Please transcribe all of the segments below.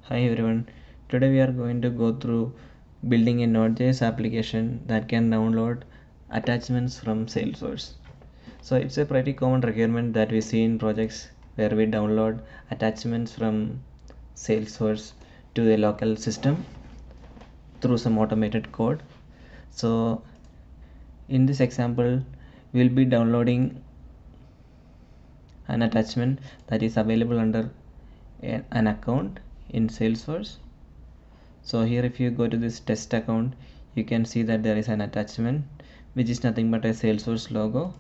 Hi everyone, today we are going to go through building a NodeJs application that can download attachments from Salesforce. So it's a pretty common requirement that we see in projects where we download attachments from Salesforce to a local system through some automated code. So in this example, we'll be downloading an attachment that is available under an account in Salesforce. So here if you go to this test account, you can see that there is an attachment which is nothing but a Salesforce logo,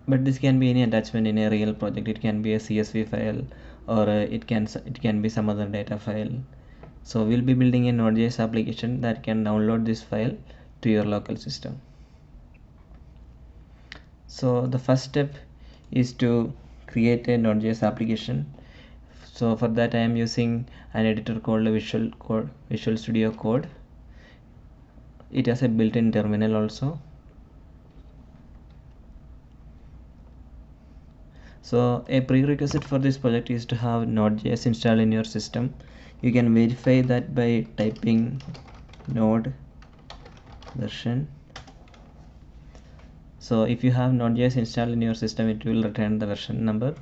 but this can be any attachment in a real project. It can be a CSV file, or it can be some other data file. So we'll be building a Node.js application that can download this file to your local system. So the first step is to create a Node.js application. So for that I am using an editor called Visual Studio Code. It has a built-in terminal also. So a prerequisite for this project is to have Node.js installed in your system. You can verify that by typing node version. So if you have Node.js installed in your system, it will return the version number.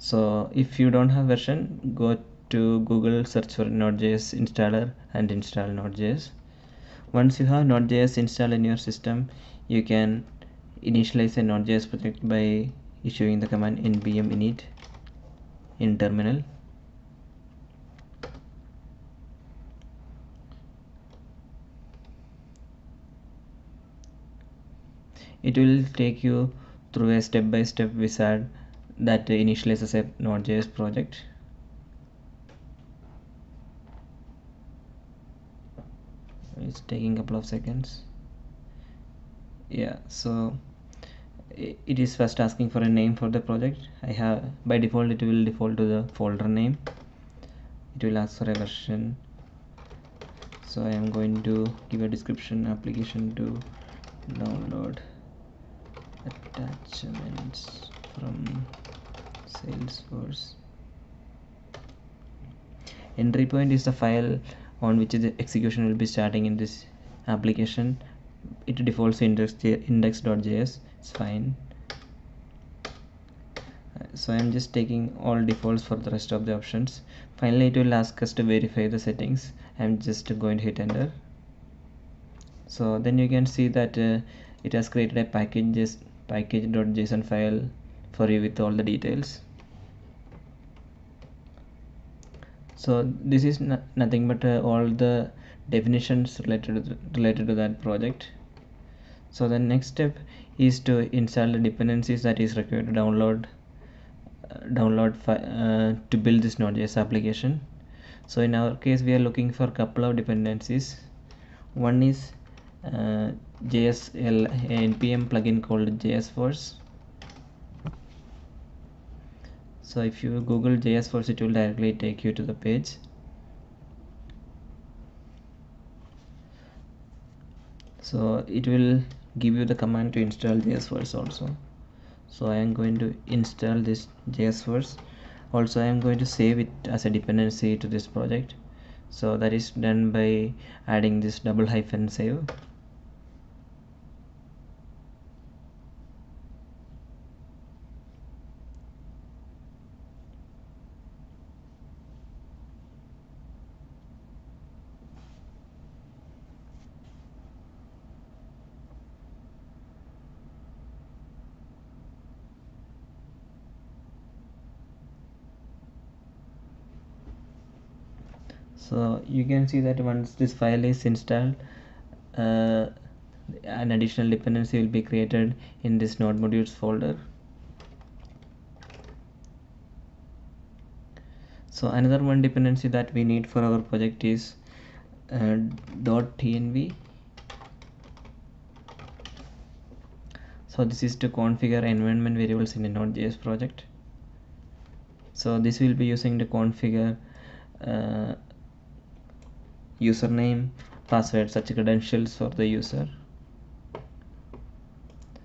So if you don't have version, go to Google, search for Node.js installer and install Node.js. Once you have Node.js installed in your system, you can initialize a Node.js project by issuing the command npm init in terminal. It will take you through a step-by-step wizard that initializes a Node.js project. It's taking a couple of seconds. Yeah, so it is first asking for a name for the project. I have, by default it will default to the folder name. It will ask for a version, so I am going to give a description: application to download attachments from Salesforce. Entry point is the file on which the execution will be starting in this application. It defaults to index.js. It's fine. So I'm just taking all defaults for the rest of the options. Finally it will ask us to verify the settings. I'm just going to hit enter. So then you can see that it has created a package.json file for you with all the details. So this is nothing but all the definitions related to that project. So the next step is to install the dependencies that is required to download to build this Node.js application. So in our case we are looking for a couple of dependencies. One is JSL npm plugin called JSForce. So if you Google JSForce, it will directly take you to the page. So it will give you the command to install JSForce also. So I am going to install this JSForce. Also I am going to save it as a dependency to this project. So that is done by adding this --save. So you can see that once this file is installed, an additional dependency will be created in this node modules folder. So another one dependency that we need for our project is .tnv. So this is to configure environment variables in a Node.js project. So this will be using to configure username, password, such credentials for the user.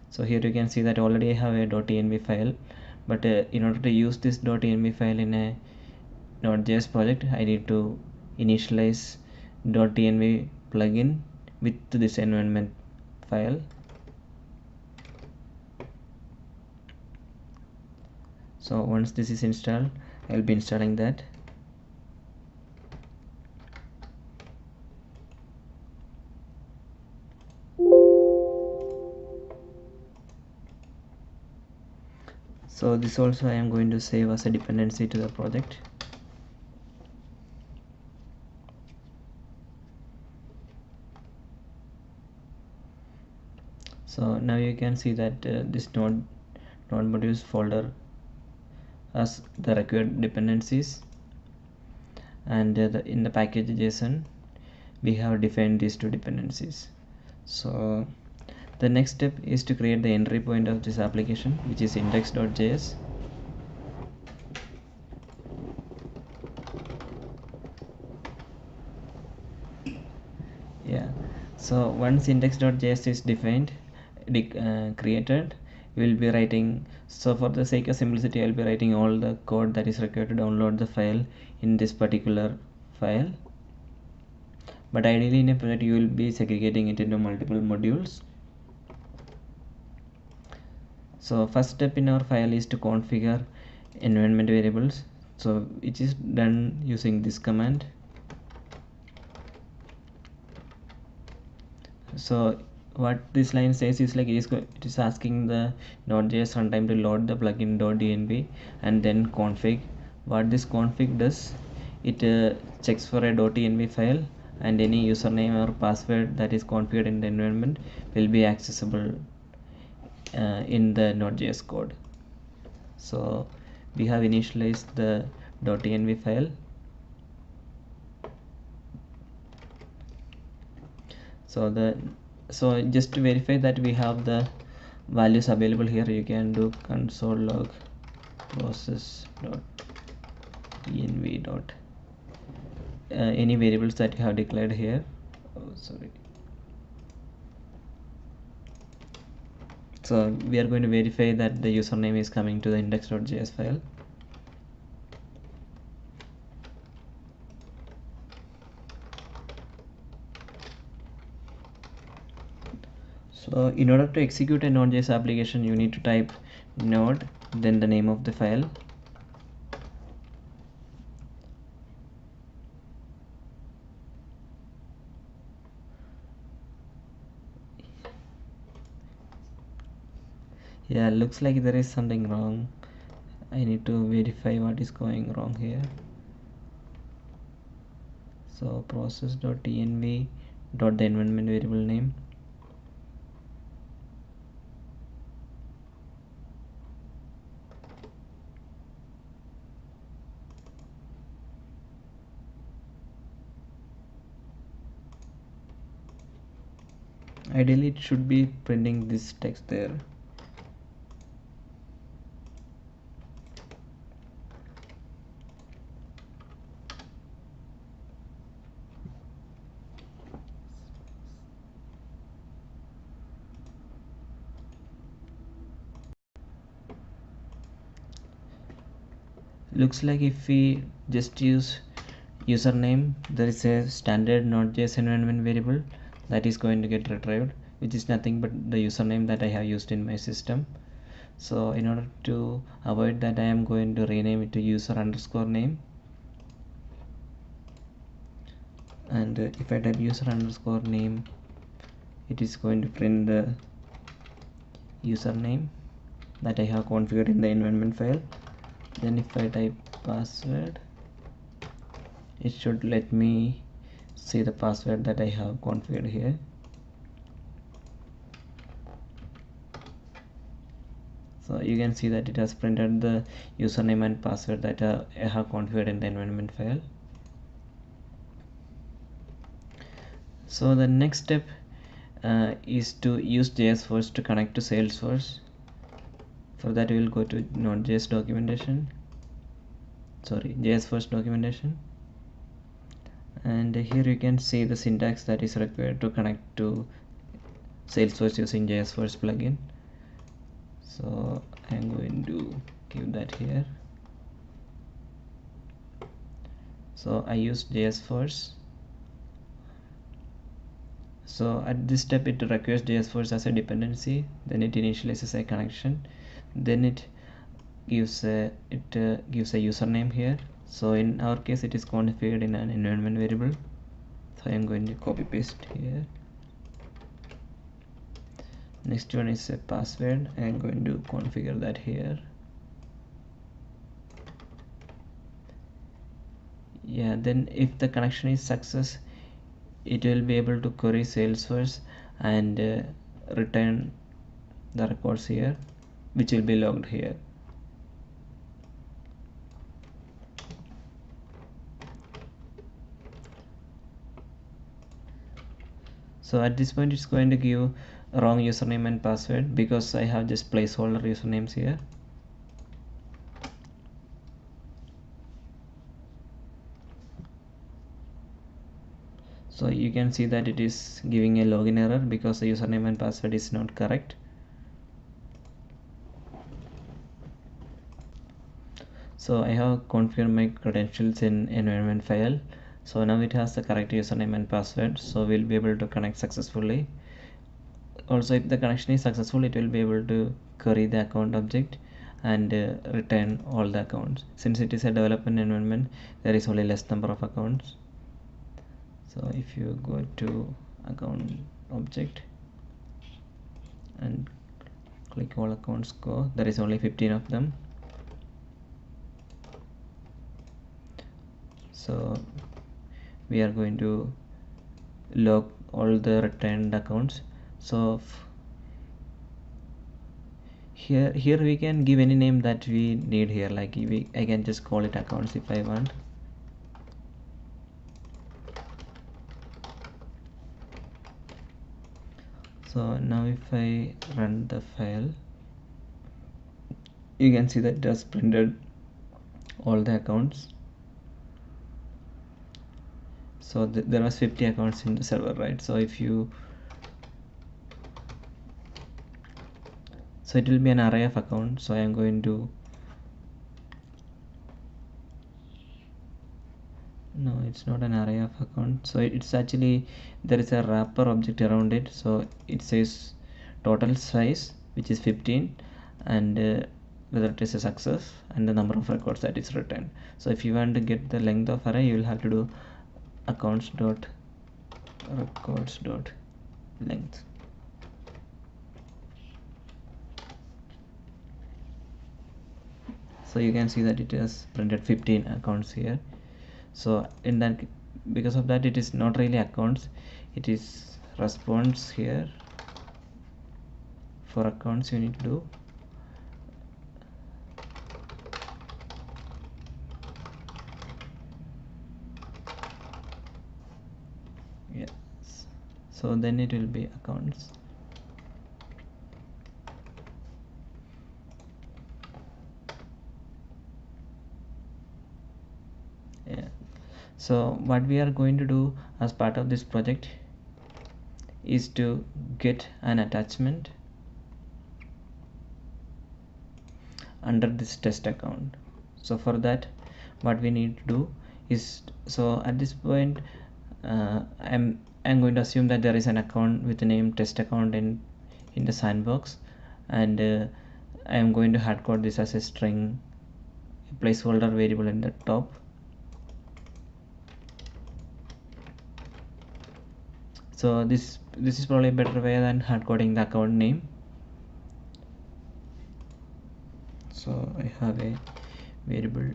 So here you can see that already I have a .env file, but in order to use this .env file in a Node.js project, I need to initialize .env plugin with this environment file. So once this is installed, I'll be installing that. So this also I am going to save as a dependency to the project. So now you can see that this node modules folder has the required dependencies, and in the package JSON we have defined these two dependencies. So the next step is to create the entry point of this application, which is index.js. Yeah, so once index.js is defined, created, we will be writing, so for the sake of simplicity I will be writing all the code that is required to download the file in this particular file, but ideally in a project you will be segregating it into multiple modules. So first step in our file is to configure environment variables, so which is done using this command. So what this line says is like it is asking the Node.js runtime to load the plugin .env and then config. What this config does, it checks for a .env file, and any username or password that is configured in the environment will be accessible in the Node.js code. So we have initialized the .env file. So just to verify that we have the values available here, you can do console log process.env dot any variables that you have declared here. So we are going to verify that the username is coming to the index.js file. So in order to execute a Node.js application, you need to type node, then the name of the file. Yeah, looks like there is something wrong. I need to verify what is going wrong here. So process.env dot the environment variable name. Ideally it should be printing this text there. Looks like if we just use username, there is a standard Node.js environment variable that is going to get retrieved, which is nothing but the username that I have used in my system. So in order to avoid that, I am going to rename it to user underscore name, and if I type user underscore name, it is going to print the username that I have configured in the environment file. Then if I type password, it should let me see the password that I have configured here. So you can see that it has printed the username and password that I have configured in the environment file. So the next step is to use Salesforce to connect to Salesforce. For that we will go to Node.js documentation, Salesforce documentation, and here you can see the syntax that is required to connect to Salesforce using Salesforce plugin. So I'm going to give that here. So I use JS first. So at this step it requires JS first as a dependency, then it initializes a connection, then it gives a username here. So in our case it is configured in an environment variable, so I am going to copy paste here. Next one is a password. I am going to configure that here. Yeah, then if the connection is success, it will be able to query Salesforce and return the records here, which will be logged here. So at this point it's going to give a wrong username and password because I have just placeholder usernames here. So you can see that it is giving a login error because the username and password is not correct. So I have configured my credentials in environment file. So now it has the correct username and password, so we'll be able to connect successfully. Also, if the connection is successful, it will be able to query the account object and return all the accounts. Since it is a development environment, there is only less number of accounts. So if you go to account object and click all accounts go, there is only 15 of them. So we are going to log all the returned accounts. So here we can give any name that we need here, like I can just call it accounts if I want. So now if I run the file, you can see that it has printed all the accounts. So there was 50 accounts in the server, right? So if you, so it will be an array of accounts. So I am going to, no, it's not an array of accounts. So it's actually, there is a wrapper object around it. So it says total size, which is 15, and whether it is a success and the number of records that is returned. So if you want to get the length of array, you will have to do accounts dot records dot length. So you can see that it has printed 15 accounts here. So in that, because of that, it is not really accounts, it is response here. For accounts you need to do yes, so then it will be accounts. Yeah, so what we are going to do as part of this project is to get an attachment under this test account. So for that, what we need to do is, so at this point I'm going to assume that there is an account with the name test account in the sandbox, and I am going to hardcode this as a string placeholder variable in the top. So this is probably a better way than hardcoding the account name. So I have a variable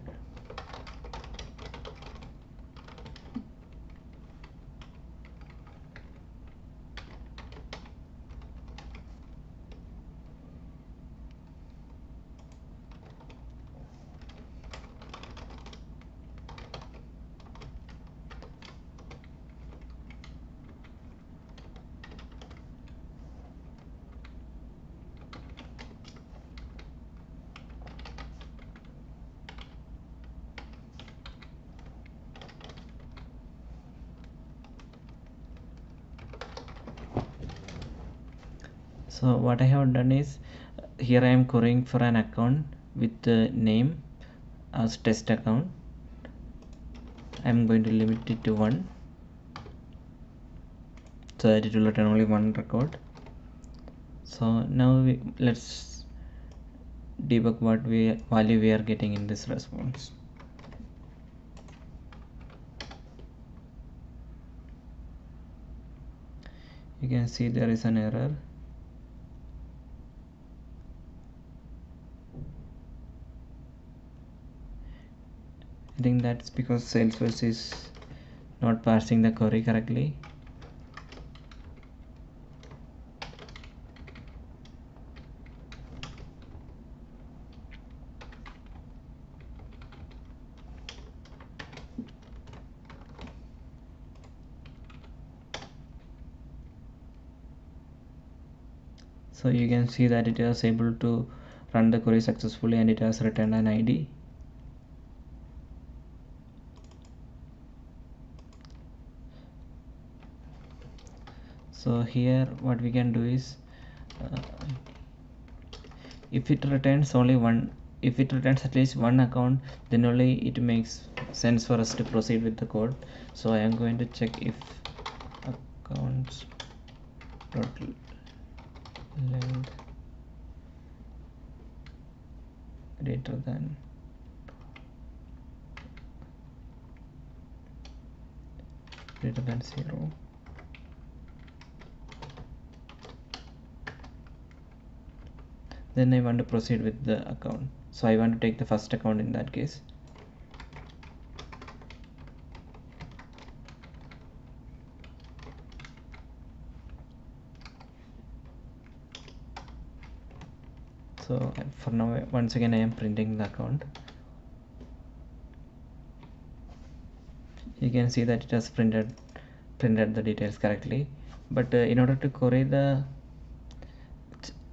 So what I have done is, here I am querying for an account with the name as test account, I'm going to limit it to 1 so that it will return only one record. So now let's debug what value we are getting in this response. You can see there is an error. I think that's because Salesforce is not parsing the query correctly. So you can see that it was able to run the query successfully and it has returned an ID. So here what we can do is if it returns only one, if it returns at least one account, then only it makes sense for us to proceed with the code. So I am going to check if accounts length greater than greater than 0. Then I want to proceed with the account. So I want to take the first account in that case. So for now, once again I am printing the account. You can see that it has printed the details correctly, but in order to query the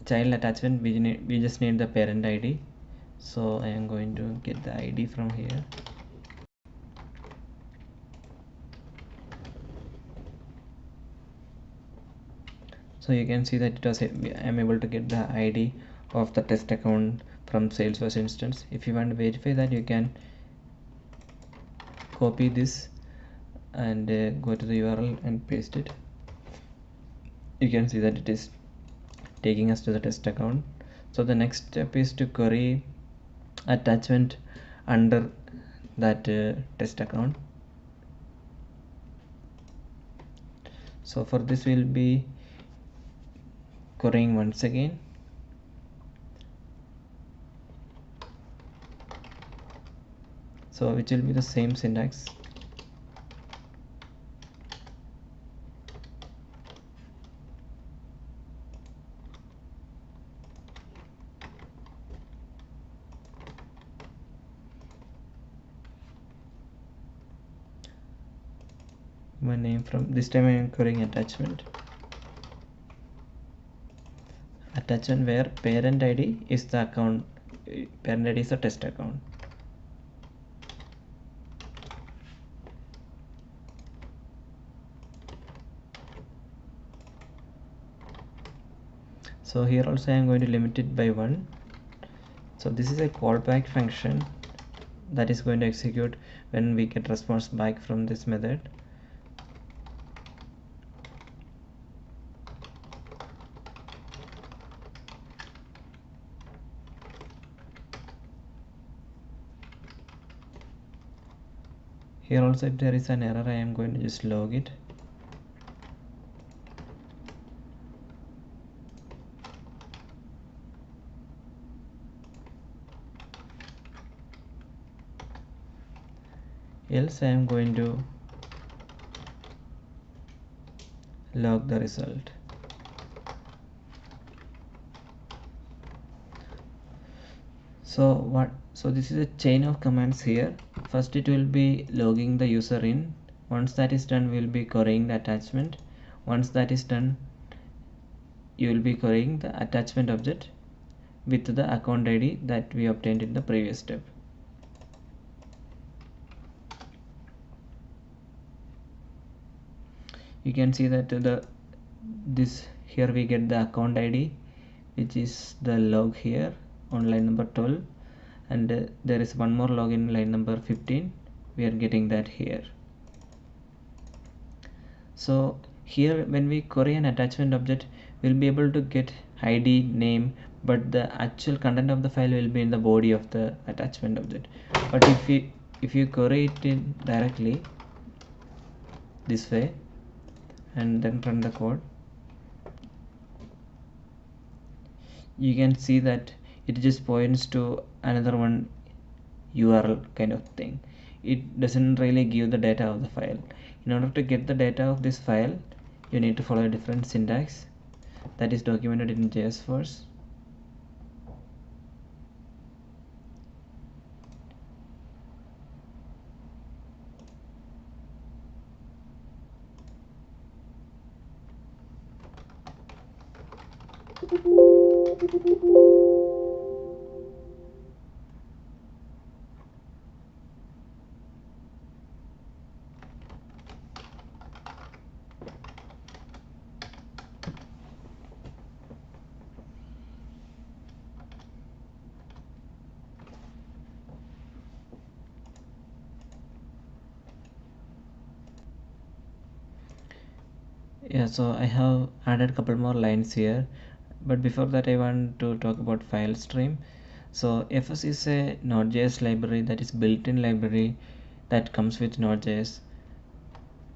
child attachment, we just need the parent ID. So I am going to get the ID from here. So you can see that I am able to get the ID of the test account from Salesforce instance. If you want to verify that, you can copy this and go to the URL and paste it. You can see that it is taking us to the test account. So the next step is to query attachment under that test account. So for this we'll be querying once again. So which will be the same syntax. My name from this time I am querying attachment where parent ID is the account, parent ID is the test account. So here also I am going to limit it by 1. So this is a callback function that is going to execute when we get response back from this method. Here also if there is an error, I am going to just log it. Else I am going to log the result. So this is a chain of commands here. First it will be logging the user in. Once that is done, we will be querying the attachment. Once that is done, you will be querying the attachment object with the account ID that we obtained in the previous step. You can see that here we get the account ID, which is the log here on line number 12, and there is one more log in line number 15, we are getting that here. So here when we query an attachment object, we'll be able to get ID, name, but the actual content of the file will be in the body of the attachment object. But if you query it in directly this way and then run the code, you can see that it just points to another one URL kind of thing. It doesn't really give the data of the file. In order to get the data of this file, you need to follow a different syntax that is documented in Salesforce. Yeah, so I have added a couple more lines here, but before that I want to talk about file stream. So FS is a Node.js library that is built-in library that comes with Node.js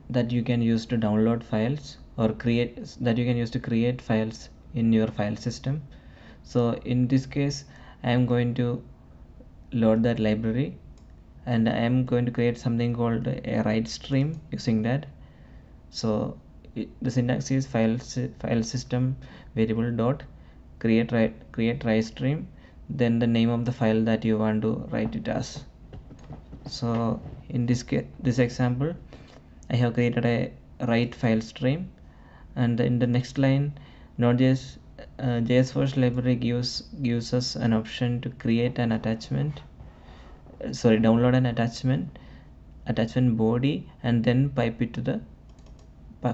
that you can use to download files or create files in your file system. So in this case I am going to load that library and I am going to create something called a write stream using that. So the syntax is file system variable dot create write stream, then the name of the file that you want to write it as. So in this example I have created a write file stream, and in the next line Node.js JSForce library gives us an option to create an attachment, download an attachment body and then pipe it to the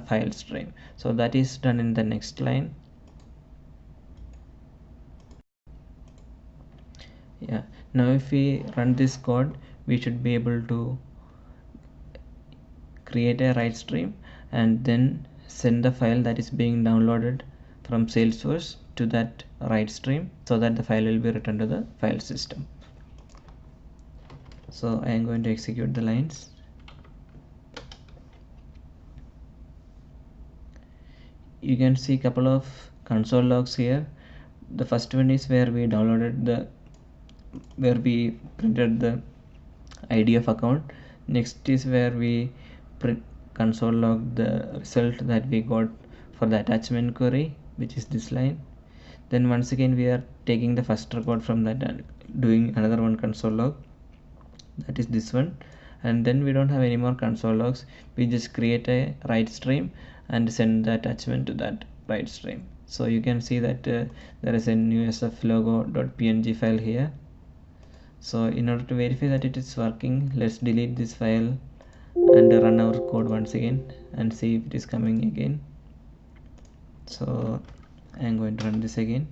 file stream. So that is done in the next line. Yeah, now if we run this code, we should be able to create a write stream and then send the file that is being downloaded from Salesforce to that write stream, so that the file will be returned to the file system. So I am going to execute the lines. You can see a couple of console logs here. The first one is where we printed the ID of account. Next is where we console log the result that we got for the attachment query, which is this line. Then once again we are taking the first record from that and doing another one console log, that is this one. And then we don't have any more console logs, we just create a write stream and send the attachment to that write stream. So you can see that there is a new sf logo.png file here. So in order to verify that it is working, let's delete this file and run our code once again and see if it is coming again. So I am going to run this again.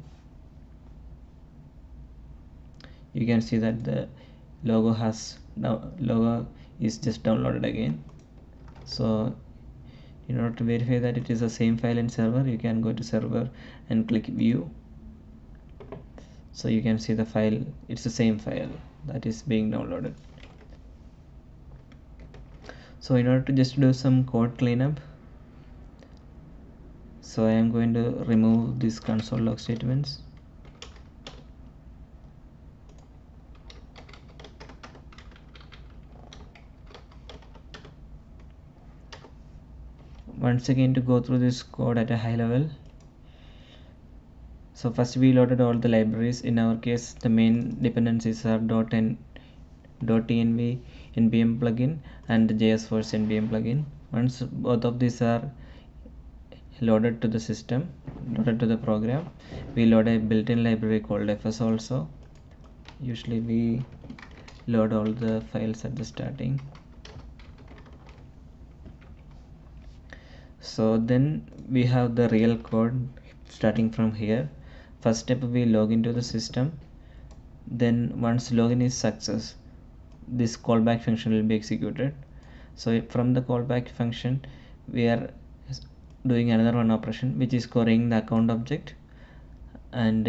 You can see that the logo is just downloaded again. So in order to verify that it is the same file in server, you can go to server and click view. So you can see the file, it's the same file that is being downloaded. So in order to just do some code cleanup, so I am going to remove these console log statements. Once again, to go through this code at a high level. So first we loaded all the libraries. In our case, the main dependencies are .env npm plugin and the JSForce npm plugin. Once both of these are loaded to the system, loaded to the program, we load a built-in library called fs also. Usually we load all the files at the starting. So then we have the real code starting from here. First step, we log into the system. Then once login is success, this callback function will be executed. So from the callback function we are doing another one operation, which is querying the account object, and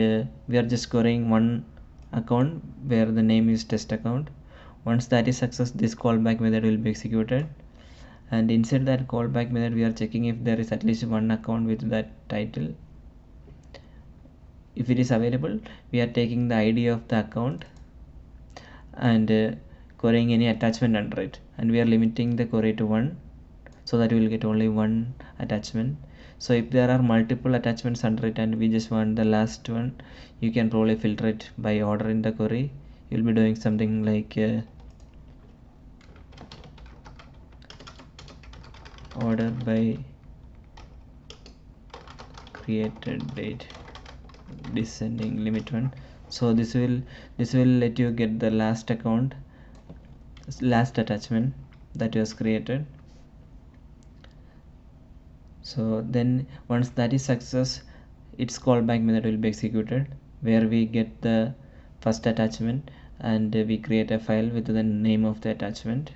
we are just querying one account where the name is test account. Once that is success, this callback method will be executed, and inside that callback method we are checking if there is at least one account with that title. If it is available, we are taking the ID of the account and querying any attachment under it, and we are limiting the query to 1, so that we will get only one attachment. So if there are multiple attachments under it and we just want the last one, you can probably filter it by order in the query. You'll be doing something like order by created date descending limit 1. So this will let you get the last account, last attachment that was created. So then once that is success, its callback method will be executed, where we get the first attachment and we create a file with the name of the attachment,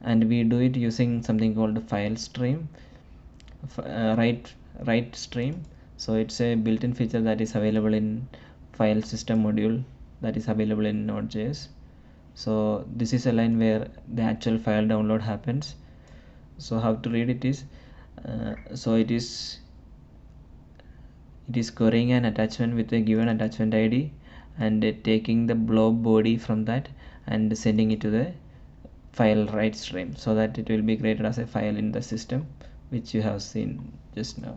and we do it using something called file stream, write stream. So it's a built-in feature that is available in file system module that is available in Node.js. So this is a line where the actual file download happens. So how to read it is, so it is querying an attachment with a given attachment ID and taking the blob body from that and sending it to the file write stream, so that it will be created as a file in the system, which you have seen just now.